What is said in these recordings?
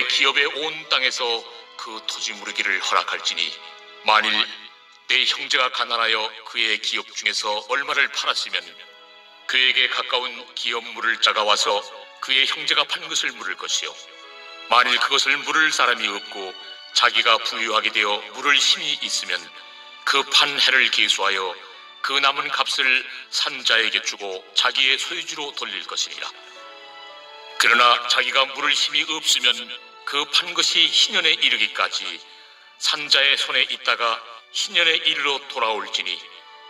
너의 기업의 온 땅에서 그 토지 무르기를 허락할지니 만일 내 형제가 가난하여 그의 기업 중에서 얼마를 팔았으면 그에게 가까운 기업 물을 자가 와서 그의 형제가 판 것을 물을 것이요 만일 그것을 물을 사람이 없고 자기가 부유하게 되어 물을 힘이 있으면 그 판 해를 계수하여 그 남은 값을 산자에게 주고 자기의 소유주로 돌릴 것이니라. 그러나 자기가 물을 힘이 없으면 그 판 것이 희년에 이르기까지 산자의 손에 있다가 희년에 이르러 돌아올지니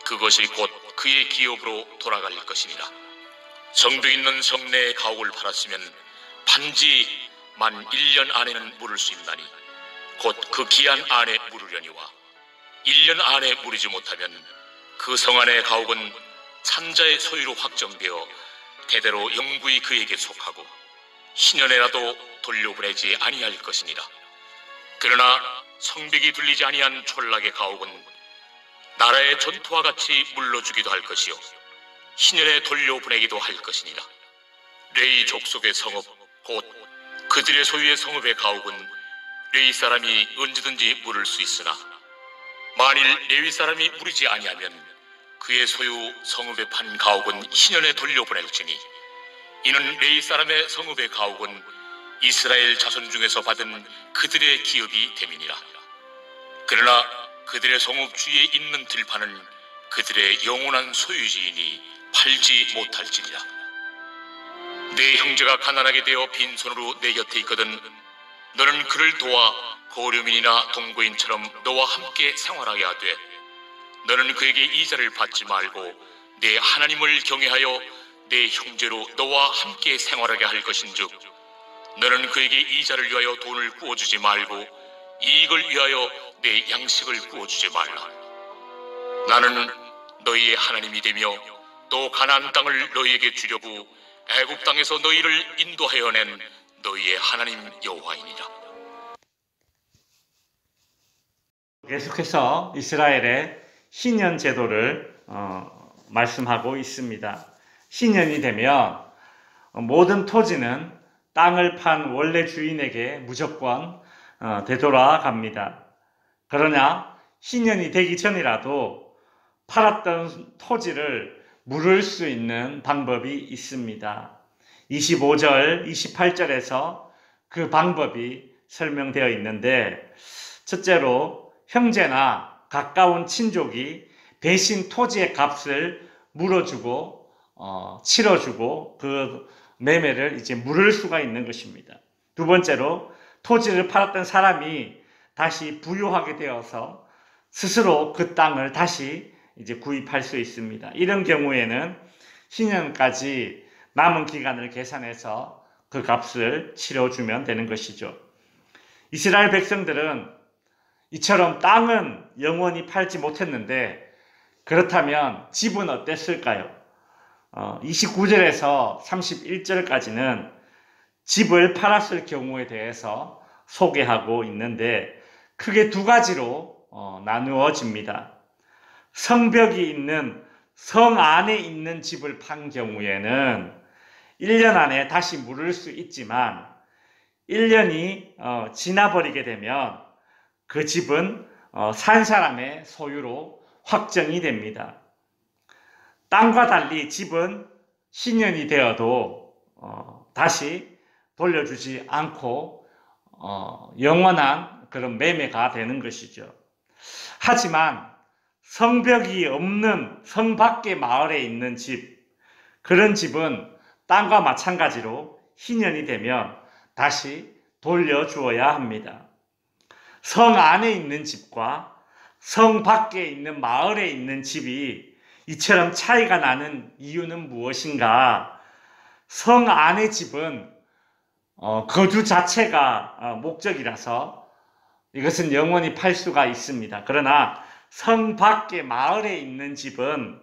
그것이 곧 그의 기업으로 돌아갈 것이니라. 성벽 있는 성내의 가옥을 팔았으면 반지 만 1년 안에는 물을 수 있나니 곧 그 기한 안에 물으려니와 1년 안에 물이지 못하면 그 성 안의 가옥은 산자의 소유로 확정되어 대대로 영구히 그에게 속하고 희년에라도 돌려보내지 아니할 것이니라. 그러나 성벽이 둘리지 아니한 촌락의 가옥은 나라의 전투와 같이 물러주기도 할 것이요 희년에 돌려보내기도 할 것이니라. 레위 족속의 성읍 곧 그들의 소유의 성읍의 가옥은 레위 사람이 언제든지 물을 수 있으나 만일 레위 사람이 물이지 아니하면 그의 소유 성읍에 판 가옥은 희년에 돌려보낼지니 이는 레위 사람의 성읍의 가옥은 이스라엘 자손 중에서 받은 그들의 기업이 됨이니라. 그러나 그들의 성읍 주위에 있는 들판은 그들의 영원한 소유지이니 팔지 못할지니라. 내 형제가 가난하게 되어 빈손으로 내 곁에 있거든 너는 그를 도와 고려민이나 동거인처럼 너와 함께 생활하게 하되 너는 그에게 이자를 받지 말고 내 하나님을 경외하여 내 형제로 너와 함께 생활하게 할 것인즉 너는 그에게 이자를 위하여 돈을 구워주지 말고 이익을 위하여 내 양식을 구워주지 말라. 나는 너희의 하나님이 되며 또 가나안 땅을 너희에게 주려고 애굽 땅에서 너희를 인도하여 낸 너희의 하나님 여호와이니라. 계속해서 이스라엘의 희년 제도를 말씀하고 있습니다. 희년이 되면 모든 토지는 땅을 판 원래 주인에게 무조건 되돌아갑니다. 그러나 희년이 되기 전이라도 팔았던 토지를 물을 수 있는 방법이 있습니다. 25절, 28절에서 그 방법이 설명되어 있는데 첫째로 형제나 가까운 친족이 대신 토지의 값을 물어주고 치러주고 그 매매를 이제 물을 수가 있는 것입니다. 두 번째로 토지를 팔았던 사람이 다시 부유하게 되어서 스스로 그 땅을 다시 이제 구입할 수 있습니다. 이런 경우에는 희년까지 남은 기간을 계산해서 그 값을 치러주면 되는 것이죠. 이스라엘 백성들은 이처럼 땅은 영원히 팔지 못했는데 그렇다면 집은 어땠을까요? 29절에서 31절까지는 집을 팔았을 경우에 대해서 소개하고 있는데 크게 두 가지로 나누어집니다. 성벽이 있는 성 안에 있는 집을 판 경우에는 1년 안에 다시 물을 수 있지만 1년이 지나버리게 되면 그 집은 산 사람의 소유로 확정이 됩니다. 땅과 달리 집은 희년이 되어도 다시 돌려주지 않고 영원한 그런 매매가 되는 것이죠. 하지만 성벽이 없는 성 밖의 마을에 있는 집, 그런 집은 땅과 마찬가지로 희년이 되면 다시 돌려주어야 합니다. 성 안에 있는 집과 성 밖에 있는 마을에 있는 집이 이처럼 차이가 나는 이유는 무엇인가? 성 안의 집은 거주 자체가 목적이라서 이것은 영원히 팔 수가 있습니다. 그러나 성 밖의 마을에 있는 집은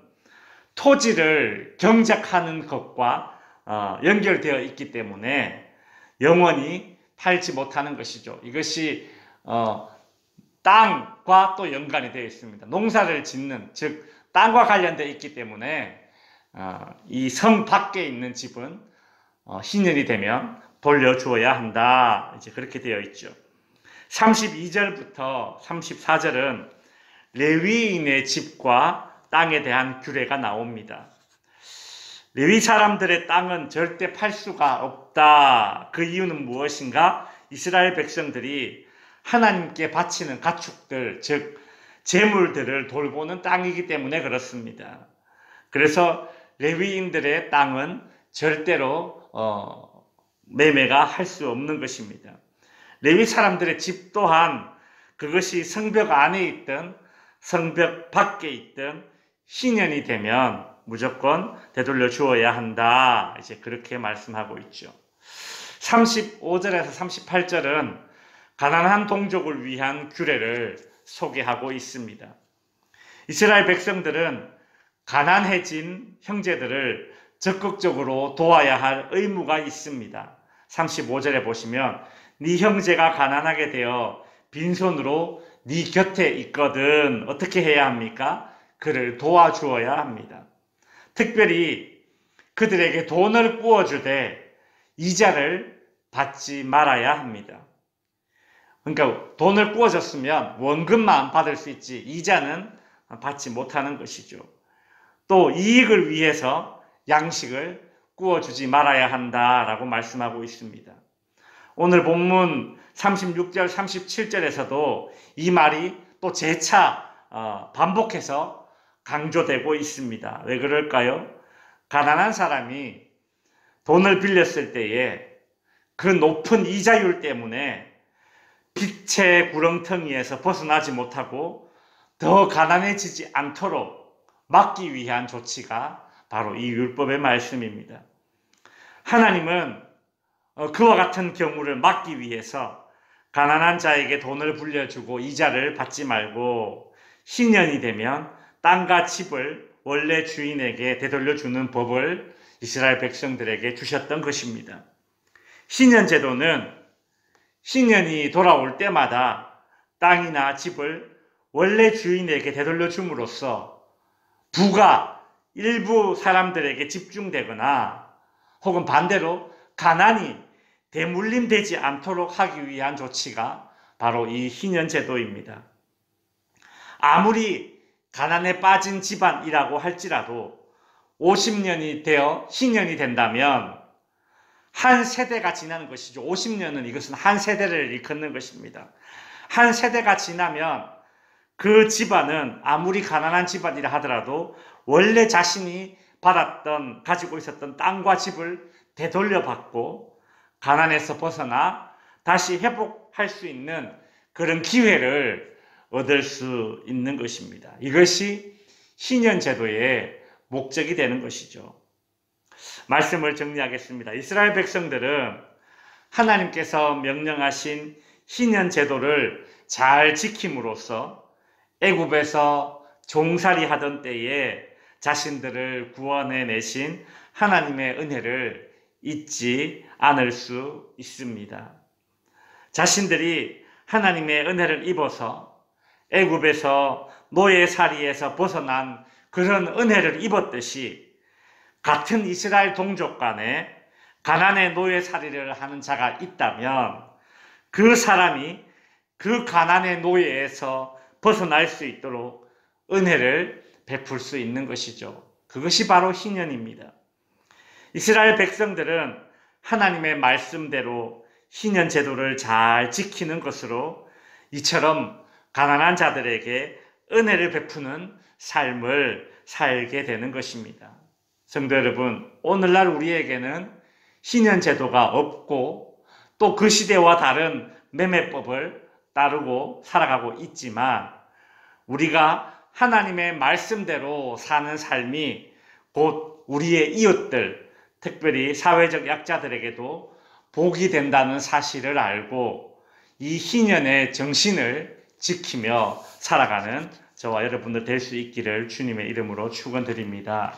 토지를 경작하는 것과 연결되어 있기 때문에 영원히 팔지 못하는 것이죠. 이것이 땅과 또 연관이 되어 있습니다. 농사를 짓는, 즉 땅과 관련되어 있기 때문에 이 성 밖에 있는 집은 희년이 되면 돌려주어야 한다. 이제 그렇게 되어 있죠. 32절부터 34절은 레위인의 집과 땅에 대한 규례가 나옵니다. 레위 사람들의 땅은 절대 팔 수가 없다. 그 이유는 무엇인가? 이스라엘 백성들이 하나님께 바치는 가축들, 즉 제물들을 돌보는 땅이기 때문에 그렇습니다. 그래서 레위인들의 땅은 절대로 매매가 할 수 없는 것입니다. 레위 사람들의 집 또한 그것이 성벽 안에 있든 성벽 밖에 있든 희년이 되면 무조건 되돌려 주어야 한다. 이제 그렇게 말씀하고 있죠. 35절에서 38절은 가난한 동족을 위한 규례를 소개하고 있습니다. 이스라엘 백성들은 가난해진 형제들을 적극적으로 도와야 할 의무가 있습니다. 35절에 보시면 네 형제가 가난하게 되어 빈손으로 네 곁에 있거든 어떻게 해야 합니까? 그를 도와주어야 합니다. 특별히 그들에게 돈을 꾸어주되 이자를 받지 말아야 합니다. 그러니까 돈을 꾸어줬으면 원금만 받을 수 있지 이자는 받지 못하는 것이죠. 또 이익을 위해서 양식을 꾸어주지 말아야 한다라고 말씀하고 있습니다. 오늘 본문 36절, 37절에서도 이 말이 또 재차 반복해서 강조되고 있습니다. 왜 그럴까요? 가난한 사람이 돈을 빌렸을 때에 그 높은 이자율 때문에 빚의 구렁텅이에서 벗어나지 못하고 더 가난해지지 않도록 막기 위한 조치가 바로 이 율법의 말씀입니다. 하나님은 그와 같은 경우를 막기 위해서 가난한 자에게 돈을 불려주고 이자를 받지 말고 희년이 되면 땅과 집을 원래 주인에게 되돌려주는 법을 이스라엘 백성들에게 주셨던 것입니다. 희년 제도는 희년이 돌아올 때마다 땅이나 집을 원래 주인에게 되돌려줌으로써 부가 일부 사람들에게 집중되거나 혹은 반대로 가난이 대물림되지 않도록 하기 위한 조치가 바로 이 희년 제도입니다. 아무리 가난에 빠진 집안이라고 할지라도 50년이 되어 희년이 된다면 한 세대가 지나는 것이죠. 50년은 이것은 한 세대를 일컫는 것입니다. 한 세대가 지나면 그 집안은 아무리 가난한 집안이라 하더라도 원래 자신이 가지고 있었던 땅과 집을 되돌려받고 가난에서 벗어나 다시 회복할 수 있는 그런 기회를 얻을 수 있는 것입니다. 이것이 희년 제도의 목적이 되는 것이죠. 말씀을 정리하겠습니다. 이스라엘 백성들은 하나님께서 명령하신 희년 제도를 잘 지킴으로써 애굽에서 종살이 하던 때에 자신들을 구원해 내신 하나님의 은혜를 잊지 않을 수 있습니다. 자신들이 하나님의 은혜를 입어서 애굽에서 노예살이에서 벗어난 그런 은혜를 입었듯이 같은 이스라엘 동족 간에 가난의 노예살이를 하는 자가 있다면 그 사람이 그 가난의 노예에서 벗어날 수 있도록 은혜를 베풀 수 있는 것이죠. 그것이 바로 희년입니다. 이스라엘 백성들은 하나님의 말씀대로 희년 제도를 잘 지키는 것으로 이처럼 가난한 자들에게 은혜를 베푸는 삶을 살게 되는 것입니다. 성도 여러분, 오늘날 우리에게는 희년 제도가 없고 또 그 시대와 다른 매매법을 따르고 살아가고 있지만 우리가 하나님의 말씀대로 사는 삶이 곧 우리의 이웃들, 특별히 사회적 약자들에게도 복이 된다는 사실을 알고 이 희년의 정신을 지키며 살아가는 저와 여러분들 될 수 있기를 주님의 이름으로 축원드립니다.